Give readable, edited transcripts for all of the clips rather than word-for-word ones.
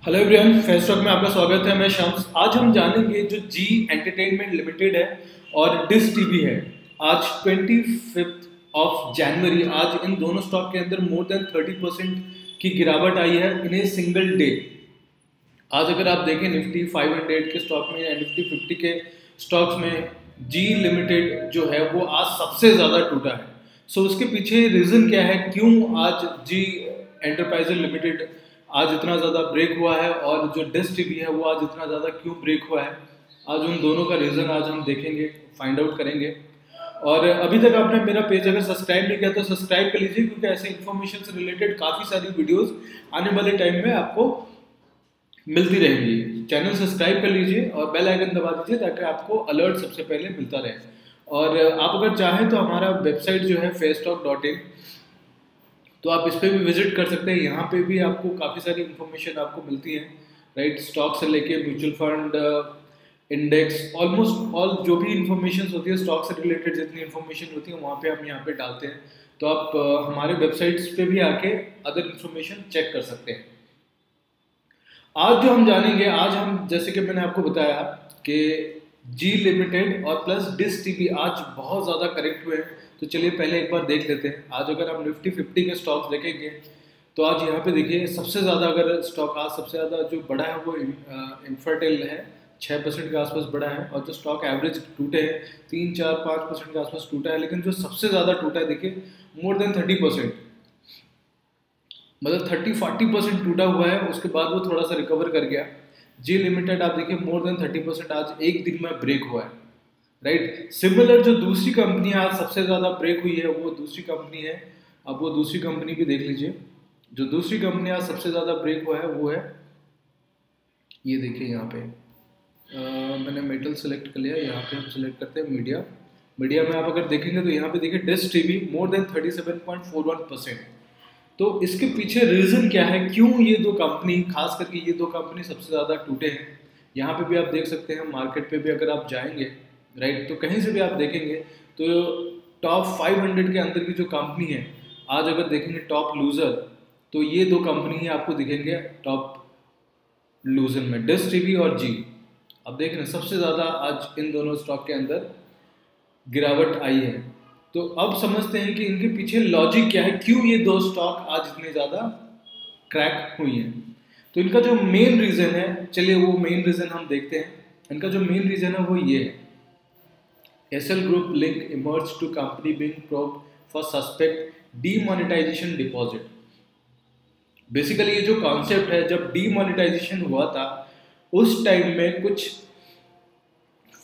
Hello everyone, face talk में आपका स्वागत है। मैं शम्स। आज हम जानेंगे जो जी एंटरटेनमेंट लिमिटेड है और डिश टीवी है। आज 25 ऑफ जनवरी, आज इन दोनों स्टॉक के अंदर मोर देन 30% की गिरावट आई है इन ए सिंगल डे। आज अगर आप देखें निफ्टी 500 के स्टॉक में या निफ्टी 50 के स्टॉक्स में जी लिमिटेड जो है वो आज सबसे ज़्यादा टूटा है। सो उसके पीछे रीज़न क्या है, क्यों आज जी एंटरप्राइजेज लिमिटेड आज इतना ज़्यादा ब्रेक हुआ है और जो डिश टीवी है वो आज इतना ज़्यादा क्यों ब्रेक हुआ है। आज उन दोनों का रीज़न आज हम देखेंगे, फाइंड आउट करेंगे। और अभी तक आपने मेरा पेज अगर सब्सक्राइब नहीं किया तो सब्सक्राइब कर लीजिए, क्योंकि ऐसे इन्फॉर्मेशन से रिलेटेड काफ़ी सारी वीडियोस आने वाले टाइम में आपको मिलती रहेंगी। चैनल सब्सक्राइब कर लीजिए और बेल आइकन दबा दीजिए ताकि आपको अलर्ट सबसे पहले मिलता रहे। और आप अगर चाहें तो हमारा वेबसाइट जो है facetalk.in, तो आप इस पर भी विजिट कर सकते हैं। यहाँ पे भी आपको काफ़ी सारी इन्फॉर्मेशन आपको मिलती है, राइट। स्टॉक से लेके mutual fund, index, almost all जो भी इन्फॉर्मेशन होती है स्टॉक से रिलेटेड, जितनी इन्फॉर्मेशन होती है वहाँ पे हम यहाँ पे डालते हैं। तो आप हमारे वेबसाइट्स पे भी आके अदर इन्फॉर्मेशन चेक कर सकते हैं। आज जो हम जानेंगे, आज हम जैसे कि मैंने आपको बताया कि जी लिमिटेड और प्लस डिश टीवी आज बहुत ज़्यादा करेक्ट हुए हैं। तो चलिए पहले एक बार देख लेते हैं। आज अगर हम निफ्टी 50 के स्टॉक्स देखेंगे तो आज यहाँ पे देखिए सबसे ज़्यादा अगर स्टॉक आज सबसे ज़्यादा जो बड़ा है वो इंफ्राटेल है, 6% के आसपास बड़ा है। और जो स्टॉक एवरेज टूटे हैं 3-4-5% के आसपास टूटा है, लेकिन जो सबसे ज़्यादा टूटा है देखिए मोर देन 30%, मतलब 30-40% टूटा हुआ है। उसके बाद वो थोड़ा सा रिकवर कर गया। जी लिमिटेड आप देखिए मोर देन 30% आज एक दिन में ब्रेक हुआ है, राइट। सिमिलर जो दूसरी कंपनी आज सबसे ज़्यादा ब्रेक हुई है वो दूसरी कंपनी है। अब वो दूसरी कंपनी भी देख लीजिए। जो दूसरी कंपनी आज सबसे ज़्यादा ब्रेक हुआ है वो है, ये देखिए यहाँ पे मैंने मेटल सेलेक्ट कर लिया। यहाँ पे हम सेलेक्ट करते हैं मीडिया। मीडिया में आप अगर देखेंगे तो यहाँ पे देखिए डिश टीवी मोर देन 37.41%। तो इसके पीछे रीज़न क्या है, क्यों ये दो कंपनी, खास करके ये दो कंपनी सबसे ज़्यादा टूटे हैं। यहाँ पे भी आप देख सकते हैं, मार्केट पे भी अगर आप जाएंगे, राइट, तो कहीं से भी आप देखेंगे तो टॉप 500 के अंदर की जो कंपनी है आज अगर देखेंगे टॉप लूज़र, तो ये दो कंपनी ही आपको दिखेंगे टॉप लूज़र में, डिश टीवी और जी। अब देख रहे हैं सबसे ज़्यादा आज इन दोनों स्टॉक के अंदर गिरावट आई है। तो अब समझते हैं कि इनके पीछे लॉजिक क्या है, क्यों ये दो स्टॉक आज इतने ज़्यादा क्रैक हुई हैं। तो इनका जो मेन रीज़न है, चलिए वो मेन रीज़न हम देखते हैं। इनका जो मेन रीज़न है वो ये है, SL group link emerge two company being probe for suspect demonetisation deposit. Basically ये जो कॉन्सेप्ट है, जब डीमोनेटाइजेशन हुआ था उस टाइम में कुछ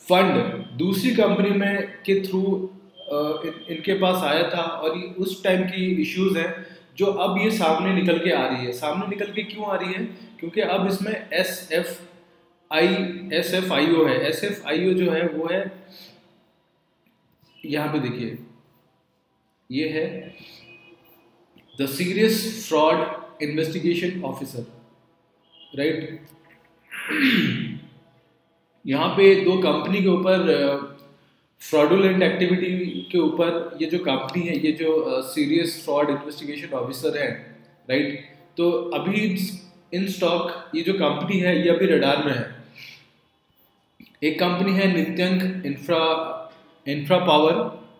फंड दूसरी कंपनी में के थ्रू इनके पास आया था, और उस टाइम की इश्यूज हैं जो अब ये सामने निकल के आ रही है। सामने निकल के क्यों आ रही है, क्योंकि अब इसमें एसएफआईओ है। एसएफआईओ जो है वो है, यहाँ पे देखिए ये है the serious fraud investigation officer, right. यहाँ पे दो कंपनी के ऊपर फ्रॉडुलेंट एक्टिविटी के ऊपर ये जो कंपनी है, ये जो सीरियस फ्रॉड इन्वेस्टिगेशन ऑफिसर है, राइट। तो अभी इन स्टॉक ये जो कंपनी है ये अभी रडार में है। एक कंपनी है नित्यंक इंफ्रा पावर,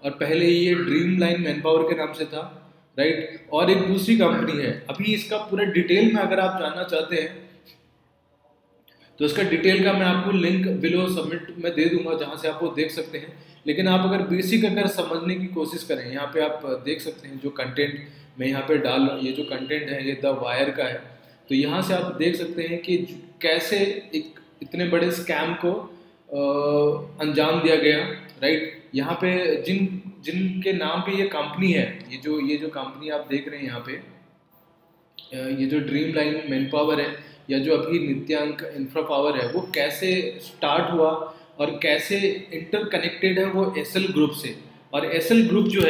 और पहले ये ड्रीम लाइन मैन पावर के नाम से था, राइट। और एक दूसरी कंपनी है, अभी इसका पूरा डिटेल में अगर आप जानना चाहते हैं तो इसका डिटेल का मैं आपको लिंक बिलो सबमिट में दे दूंगा, जहां से आप वो देख सकते हैं। लेकिन आप अगर बेसिक अगर समझने की कोशिश करें, यहाँ पे आप देख सकते हैं जो कंटेंट मैं यहाँ पे डाल रहा हूँ, ये जो कंटेंट है ये द वायर का है। तो यहाँ से आप देख सकते हैं कि कैसे एक इतने बड़े स्कैम को अंजाम दिया गया, राइट। यहाँ पे जिनके नाम पे ये कंपनी है, ये जो कंपनी आप देख रहे हैं यहाँ पे, ये जो ड्रीम लाइन मैन पावर है या जो अभी नित्यांक इंफ्रा पावर है, वो कैसे स्टार्ट हुआ और कैसे इंटरकनेक्टेड है वो एसएल ग्रुप से। और एसएल ग्रुप जो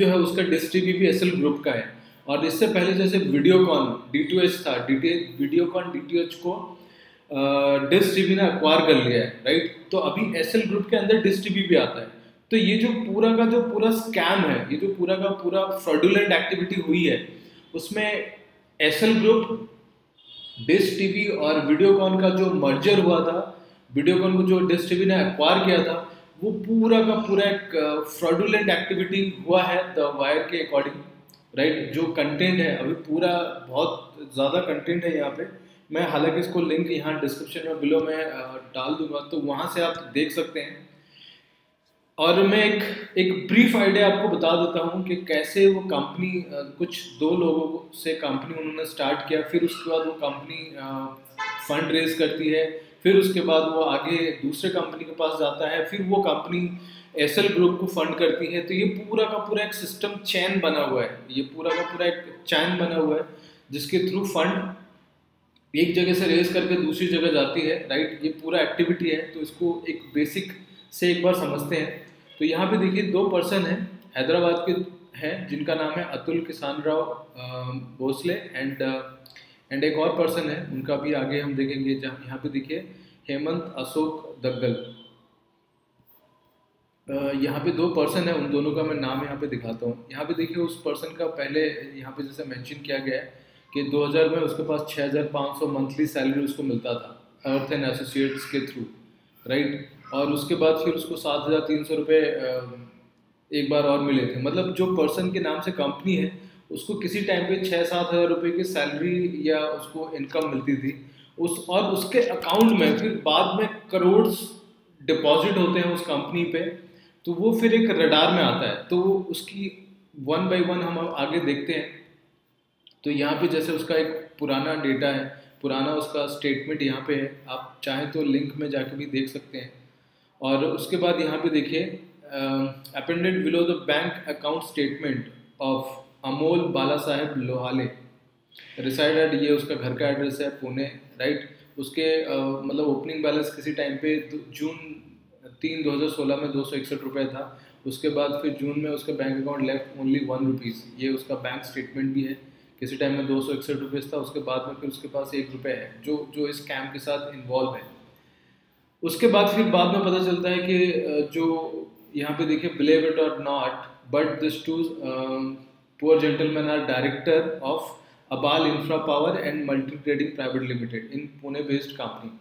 है उसका डिस्ट्रीब्यूट भी एसएल ग्रुप का है। और इससे पहले जैसे वीडियोकॉन D2H था, वीडियोकॉन DTH को डिश टीवी ने अक्वायर कर लिया है, राइट। तो अभी एसएल ग्रुप के अंदर डिश टीवी भी आता है। तो ये जो पूरा स्कैम है, ये जो पूरा का पूरा फ्रॉडुलेंट एक्टिविटी हुई है, उसमें एसएल ग्रुप डिश टीवी और वीडियोकॉन का जो मर्जर हुआ था, वीडियोकॉन को जो डिश टीवी ने एक्वायर किया था, वो पूरा का पूरा एक फ्रॉडुलेंट एक्टिविटी हुआ है द वायर के अकॉर्डिंग, राइट। जो कंटेंट है अभी पूरा बहुत ज़्यादा कंटेंट है यहाँ पे, मैं हालांकि इसको लिंक यहाँ डिस्क्रिप्शन में बिलो में डाल दूंगा, तो वहाँ से आप देख सकते हैं। और मैं एक ब्रीफ आइडिया आपको बता देता हूँ कि कैसे वो कंपनी, कुछ दो लोगों से कंपनी उन्होंने स्टार्ट किया, फिर उसके बाद वो कंपनी फंड रेज करती है, फिर उसके बाद वो आगे दूसरे कंपनी के पास जाता है, फिर वो कंपनी एसएल ग्रुप को फंड करती है। तो ये पूरा का पूरा एक सिस्टम चैन बना हुआ है, ये पूरा का पूरा एक चैन बना हुआ है जिसके थ्रू फंड एक जगह से रेज करके दूसरी जगह जाती है, राइट। ये पूरा एक्टिविटी है, तो इसको एक बेसिक से एक बार समझते हैं। तो यहाँ पे देखिए दो पर्सन हैं, हैदराबाद के हैं, जिनका नाम है अतुल किसान राव भोसले, एंड एक और पर्सन है, उनका भी आगे हम देखेंगे। जहाँ यहाँ पे देखिए हेमंत अशोक दग्गल, यहाँ पे दो पर्सन है, उन दोनों का मैं नाम यहाँ पे दिखाता हूँ। यहाँ पे देखिए उस पर्सन का पहले यहाँ पे जैसे मेंशन किया गया है कि 2000 में उसके पास 6500 मंथली सैलरी उसको मिलता था अर्थ एंड एसोसिएट्स के थ्रू, राइट। और उसके बाद फिर उसको 7300 रुपये एक बार और मिले थे। मतलब जो पर्सन के नाम से कंपनी है उसको किसी टाइम पे 6-7 हज़ार रुपये की सैलरी या उसको इनकम मिलती थी और उसके अकाउंट में फिर बाद में करोड़ डिपॉजिट होते हैं उस कंपनी पे, तो वो फिर एक रडार में आता है। तो उसकी 1 बाय 1 हम आगे देखते हैं। तो यहाँ पे जैसे उसका एक पुराना डेटा है, पुराना उसका स्टेटमेंट यहाँ पे है, आप चाहें तो लिंक में जाके भी देख सकते हैं। और उसके बाद यहाँ पे देखिए appended below the bank account statement of Amol Balasaheb Lohale reside at, ये उसका घर का एड्रेस है पुणे, राइट। उसके मतलब ओपनिंग बैलेंस किसी टाइम पे जून 3 2016 में 261 रुपये था। उसके बाद फिर जून में उसका bank account left only 1 rupees, ये उसका बैंक स्टेटमेंट भी है। किसी टाइम में 261 रुपीज़ था, उसके बाद में फिर उसके पास 1 रुपये है जो इस स्कैम के साथ इन्वॉल्व है। उसके बाद फिर बाद में पता चलता है कि जो यहाँ पे देखिए believe it or not but this two poor gentleman are director of Abal infra power and multi trading private limited in Pune based company.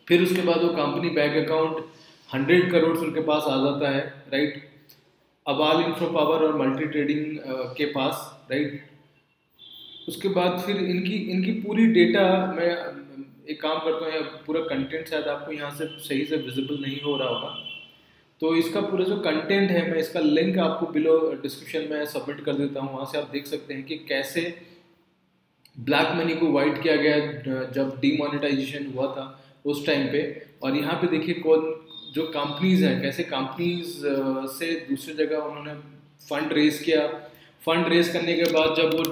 फिर उसके बाद वो कंपनी बैंक अकाउंट 100 करोड़ उनके पास आ जाता है, राइट, अबाल इंफ्रा पावर और मल्टी ट्रेडिंग के पास, राइट। उसके बाद फिर इनकी पूरी डेटा, मैं एक काम करता हूँ, पूरा कंटेंट शायद आपको यहाँ से सही से विजिबल नहीं हो रहा होगा, तो इसका पूरा जो कंटेंट है मैं इसका लिंक आपको बिलो डिस्क्रिप्शन में सबमिट कर देता हूँ। वहाँ से आप देख सकते हैं कि कैसे ब्लैक मनी को वाइट किया गया जब डीमोनेटाइजेशन हुआ था उस टाइम पे। और यहाँ पे देखिए कौन जो कंपनीज हैं, कैसे कंपनीज से दूसरी जगह उन्होंने फंड रेज किया। फंड रेज करने के बाद जब वो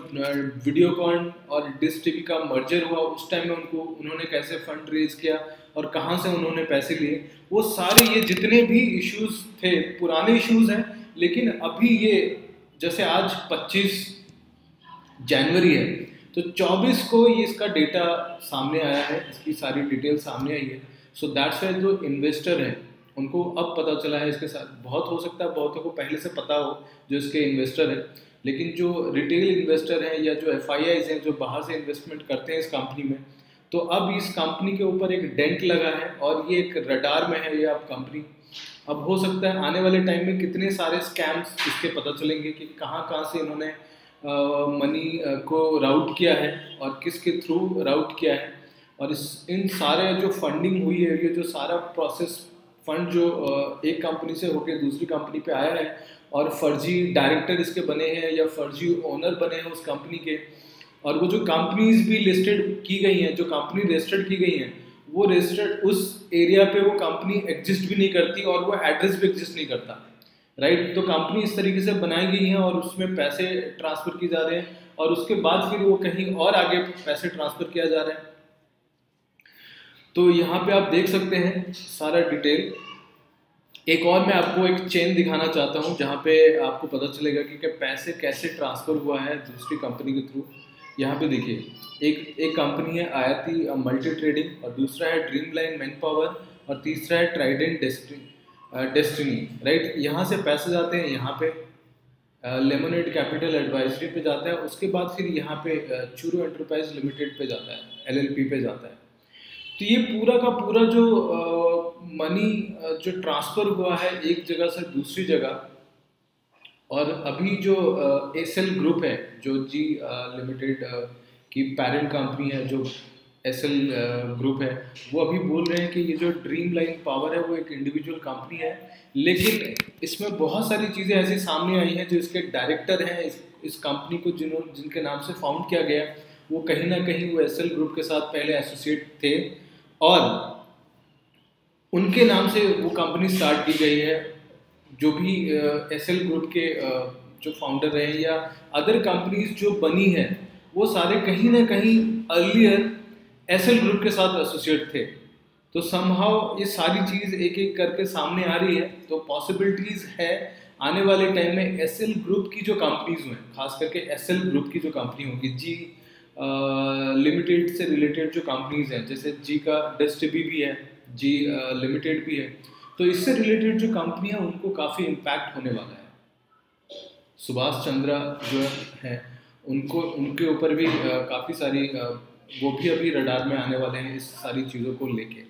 वीडियोकॉन और डिश टीवी का मर्जर हुआ, उस टाइम में उन्होंने कैसे फंड रेज किया और कहाँ से उन्होंने पैसे लिए, वो सारे ये जितने भी इश्यूज थे पुराने इश्यूज हैं, लेकिन अभी ये जैसे आज 25 जनवरी है तो 24 को ये इसका डेटा सामने आया है, इसकी सारी डिटेल सामने आई है। सो दैट्स वाई जो इन्वेस्टर हैं उनको अब पता चला है इसके साथ। बहुत हो सकता है बहुतों को पहले से पता हो जो इसके इन्वेस्टर हैं, लेकिन जो रिटेल इन्वेस्टर हैं या जो FIIs हैं जो बाहर से इन्वेस्टमेंट करते हैं इस कंपनी में, तो अब इस कंपनी के ऊपर एक डेंट लगा है और ये एक रडार में है ये अब कंपनी। अब हो सकता है आने वाले टाइम में कितने सारे स्कैम्स इसके पता चलेंगे कि कहाँ कहाँ से इन्होंने मनी को राउट किया है और किसके थ्रू राउट किया है। और इन सारे जो फंडिंग हुई है, ये जो सारा प्रोसेस फंड जो एक कंपनी से होकर दूसरी कंपनी पे आया है और फर्जी डायरेक्टर इसके बने हैं या फर्जी ओनर बने हैं उस कंपनी के, और वो जो कंपनीज भी लिस्टेड की गई हैं, जो कंपनी रजिस्टर्ड की गई हैं, वो रजिस्टर्ड उस एरिया पे वो कंपनी एग्जिस्ट भी नहीं करती और वो एड्रेस भी एग्जिस्ट नहीं करता, राइट। तो कंपनी इस तरीके से बनाई गई है और उसमें पैसे ट्रांसफर किए जा रहे हैं और उसके बाद फिर वो कहीं और आगे पैसे ट्रांसफर किया जा रहा है। तो यहाँ पे आप देख सकते हैं सारा डिटेल। एक और मैं आपको एक चेन दिखाना चाहता हूँ जहाँ पे आपको पता चलेगा कि पैसे कैसे ट्रांसफर हुआ है दूसरी कंपनी के थ्रू। यहाँ पे देखिए एक कंपनी है आयाती मल्टी ट्रेडिंग, और दूसरा है ड्रीम लाइन मैन पावर, और तीसरा है ट्राइडेंट डेस्टिनी, राइट। यहाँ से पैसे जाते हैं यहाँ पे लेमोनेड कैपिटल एडवाइजरी पे जाता है, उसके बाद फिर यहाँ पे चूरू एंटरप्राइज लिमिटेड पे जाता है, एलएलपी पे जाता है। तो ये पूरा का पूरा जो मनी जो ट्रांसफ़र हुआ है एक जगह से दूसरी जगह, और अभी जो एसएल ग्रुप है, जो जी लिमिटेड की पेरेंट कंपनी है, जो एसएल ग्रुप है, वो अभी बोल रहे हैं कि ये जो ड्रीम लाइन पावर है वो एक इंडिविजुअल कंपनी है, लेकिन इसमें बहुत सारी चीज़ें ऐसी सामने आई हैं जो इसके डायरेक्टर हैं, इस कंपनी को जिनके नाम से फाउंड किया गया, वो कहीं ना कहीं वो एसएल ग्रुप के साथ पहले एसोसिएट थे, और उनके नाम से वो कंपनी स्टार्ट की गई है। जो भी एसएल ग्रुप के जो फाउंडर रहे या अदर कंपनीज जो बनी है, वो सारे कहीं ना कहीं अर्लियर एसएल ग्रुप के साथ एसोसिएट थे। तो समहाउ ये सारी चीज़ एक एक करके सामने आ रही है, तो पॉसिबिलिटीज़ है आने वाले टाइम में एसएल ग्रुप की जो कंपनीज हुए, खास करके एसएल ग्रुप की जो कंपनी होगी, जी लिमिटेड से रिलेटेड जो कंपनीज हैं, जैसे जी का डिस्ट्रीबी भी है, जी लिमिटेड भी है, तो इससे रिलेटेड जो कंपनी है उनको काफ़ी इम्पैक्ट होने वाला है। सुभाष चंद्रा जो है उनको, उनके ऊपर भी काफ़ी सारी वो भी अभी रडार में आने वाले हैं इस सारी चीज़ों को लेके।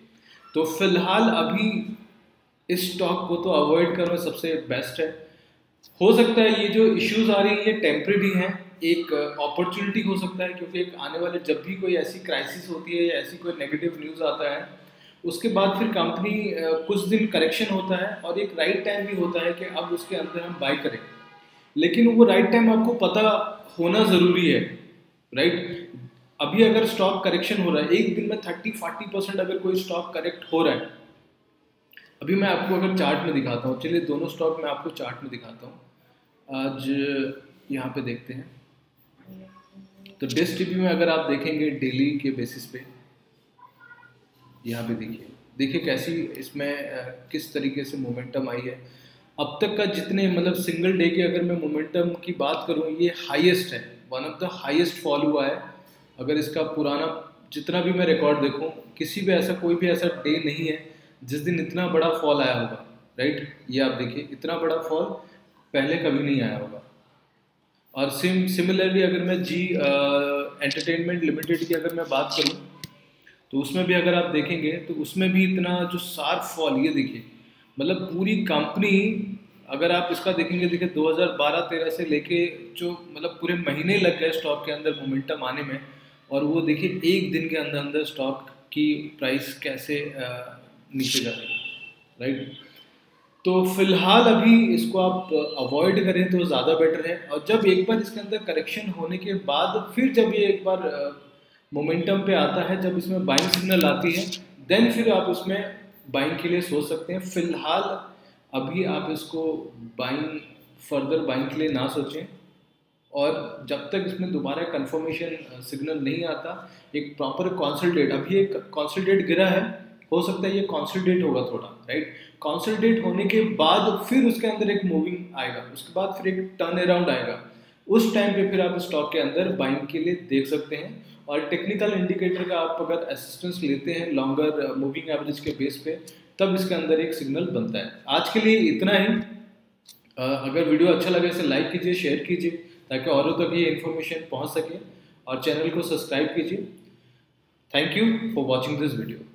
तो फिलहाल अभी इस स्टॉक को तो अवॉइड करना सबसे बेस्ट है। हो सकता है ये जो इश्यूज आ रही हैं ये टेम्परेरी हैं, एक अपॉर्चुनिटी हो सकता है, क्योंकि एक आने वाले जब भी कोई ऐसी क्राइसिस होती है या ऐसी कोई नेगेटिव न्यूज़ आता है, उसके बाद फिर कंपनी कुछ दिन करेक्शन होता है और एक राइट टाइम भी होता है कि अब उसके अंदर हम बाय करें, लेकिन वो राइट टाइम आपको पता होना ज़रूरी है, राइट। अभी अगर स्टॉक करेक्शन हो रहा है, एक दिन में 30-40% अगर कोई स्टॉक करेक्ट हो रहा है, अभी मैं आपको अगर चार्ट में दिखाता हूँ, चलिए दोनों स्टॉक मैं आपको चार्ट में दिखाता हूँ। आज यहाँ पे देखते हैं, तो डिस टीवी में अगर आप देखेंगे डेली के बेसिस पे, यहाँ पे देखिए कैसी इसमें किस तरीके से मोमेंटम आई है। अब तक का जितने मतलब सिंगल डे के अगर मैं मोमेंटम की बात करूँ, ये हाईएस्ट है, one of the highest fall हुआ है। अगर इसका पुराना जितना भी मैं रिकॉर्ड देखूँ, किसी भी ऐसा कोई भी ऐसा डे नहीं है जिस दिन इतना बड़ा फॉल आया होगा, राइट। ये आप देखिए, इतना बड़ा फॉल पहले कभी नहीं आया होगा। और सिमिलरली अगर मैं जी एंटरटेनमेंट लिमिटेड की अगर मैं बात करूँ, तो उसमें भी अगर आप देखेंगे तो उसमें भी इतना जो शार्प फॉल, ये देखिए, मतलब पूरी कंपनी अगर आप इसका देखेंगे, देखिए 2012-13 से लेके जो मतलब पूरे महीने लग गए स्टॉक के अंदर मोमेंटम आने में, और वो देखिए एक दिन के अंदर अंदर स्टॉक की प्राइस कैसे नीचे जा रही है, राइट। तो फिलहाल अभी इसको आप अवॉइड करें तो ज़्यादा बेटर है। और जब एक बार इसके अंदर करेक्शन होने के बाद फिर जब ये एक बार मोमेंटम पे आता है, जब इसमें बाइंग सिग्नल आती है, देन फिर आप उसमें बाइंग के लिए सोच सकते हैं। फिलहाल अभी आप इसको बाइंग, फर्दर बाइंग के लिए ना सोचें, और जब तक इसमें दोबारा कंफर्मेशन सिग्नल नहीं आता, एक प्रॉपर कॉन्सोलिडेट, अभी एक कॉन्सोलिडेट गिरा है, हो सकता है ये कॉन्सोलिडेट होगा थोड़ा, राइट। कॉन्सोलिडेट होने के बाद फिर उसके अंदर एक मूविंग आएगा, उसके बाद फिर एक टर्न अराउंड आएगा, उस टाइम पे फिर आप स्टॉक के अंदर बाइंग के लिए देख सकते हैं। और टेक्निकल इंडिकेटर का आप अगर असिस्टेंस लेते हैं लॉन्गर मूविंग एवरेज के बेस पे, तब इसके अंदर एक सिग्नल बनता है। आज के लिए इतना ही। अगर वीडियो अच्छा लगे इसे लाइक कीजिए, शेयर कीजिए, ताकि औरों तक ये इन्फॉर्मेशन पहुंच सके, और चैनल को सब्सक्राइब कीजिए। Thank you for watching this video.